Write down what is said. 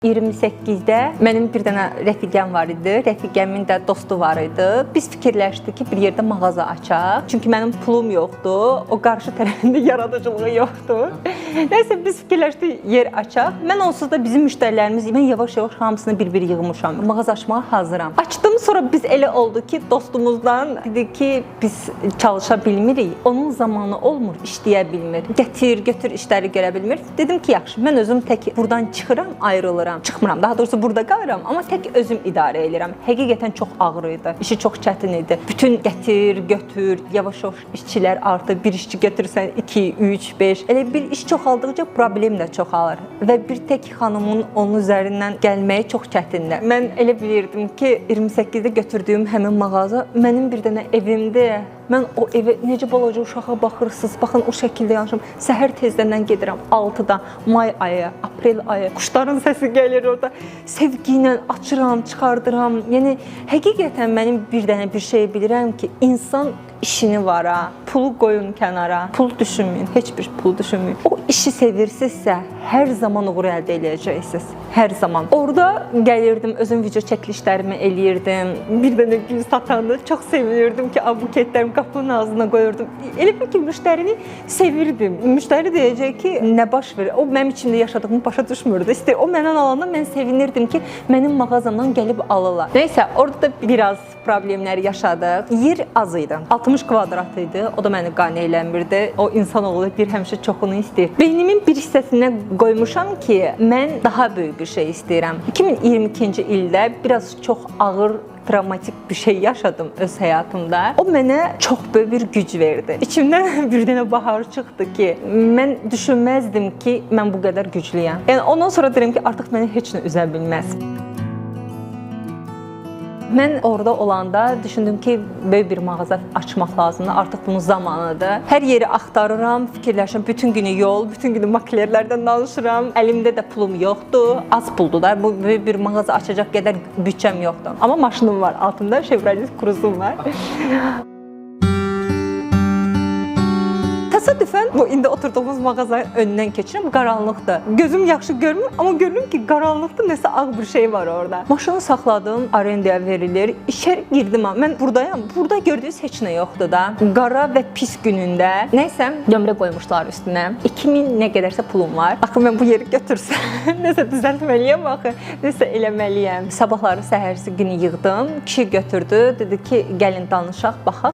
28-də mənim bir dənə rəfiqəm var idi. Rəfiqəmin də dostu var idi. Biz fikirləşdik ki, bir yerdə mağaza açaq. Çünki mənim pulum yoxdur. O qarşı tərəfində yaradıcılığı yoxdur. Nəysə biz fikirləşdik yer açaq. Mən onsuz da bizim müştərilərimiz, mən yavaş-yavaş hamısını bir-bir yığmışam. Mağaza açmağa hazıram. Açdım, sonra biz elə oldu ki, dostumuzdan dedi ki, biz çalışa bilmirik. Onun zamanı olmur, işləyə bilmir. Gətir, götür işləri görə bilmir. Dedim ki, yaxşı, mən özüm tək buradan çıxıram, ayrılıram. Çıxmıram. Daha doğrusu burada qalıram, amma tək özüm idarə edirəm. Həqiqətən çox ağır idi. İşi çox çətin idi. Bütün gətir, götür, yavaş-yavaş işçilər artır. Bir işçi götürsən 2, 3, 5. Elə bir iş çoxaldıqca problem də çoxalır və bir tək xanımın onun üzərindən gəlməyi çox çətindir. Mən elə bilirdim ki, 28-də götürdüyüm həmin mağaza mənim bir dənə evimdir. Mən o evə necə balaca uşağa baxırsınız. Baxın o şəkildə yaşayıram. Səhər tezdən gedirəm 6-da, may ayı, aprel ayı. Quşların səsi gəlir orada. Sevgi ilə açıram, çıxardıram. Yəni həqiqətən mənim bir dənə bir şey bilirəm ki, insan işini var ha. Pulu qoyun kənara. Pul düşünməyin, heç bir pul düşünməyin. O işi sevirsinizsə, hər zaman uğur əldə edəcəksiniz. Hər zaman. Orada gəlirdim, özüm video çəkilişlərimi eləyirdim. Bir dənə gül satanda çox sevinirdim ki, buketlərimi qapının ağzına qoyurdum. Elə bir ki, müştərini sevirdim. Müştəri deyəcək ki, nə baş verir? O mənim içimdə yaşadığımı başa düşmürdü. O məndən alanda mən sevinirdim ki, mənim mağazamdan gəlib alırlar. Nəysə, orada da biraz problemlər yaşadıq. Yer az idi. 60 kvadrat idi. O da məni qane eləmirdi. O insanoğlu bir həmişə çoxunu istəyir. Beynimin bir hissəsinə qoymuşam ki, mən daha böyük bir şey istəyirəm. 2022-ci ildə biraz çox ağır travmatik bir şey yaşadım öz həyatımda. O mənə çox böyük bir güc verdi. İçimdən bir dənə bahar çıxdı ki, mən düşünməzdim ki, mən bu qədər güclüyəm. Yəni ondan sonra deyirəm ki, artıq məni heç nə üzə bilməz. Mən orada olanda düşündüm ki, böyük bir mağaza açmaq lazımdır. Artıq bunun zamanıdır. Hər yeri axtarıram, fikirləşirəm. Bütün günü yol, bütün günü makilerlərdən danışıram. Əlimdə də pulum yoxdur. Az puldur da. Bu böyük bir mağaza açacaq qədər bütçəm yoxdur. Amma maşınım var altında, Chevrolet Cruze'um var. Təsadüfən bu indi oturduğumuz mağazanın önündən keçirəm, qaranlıqdır. Gözüm yaxşı görmür, amma görürüm ki, qaranlıqda nəsə ağ bir şey var orada. Maşını saxladım, arendaya verilir. İçəri girdim, mən buradayam. Burada gördüyünüz heç nə yoxdur da. Qara və pis günündə nəysə nömrə qoymuşlar üstünə. 2000 nə qədərsə pulum var. Axı mən bu yeri götürsəm, nəsə düzəltməliyəm axı, nəsə eləməliyəm. Sabahları səhərsi günü yığdım, kişi götürdü, dedi ki, gəlin danışaq, baxaq.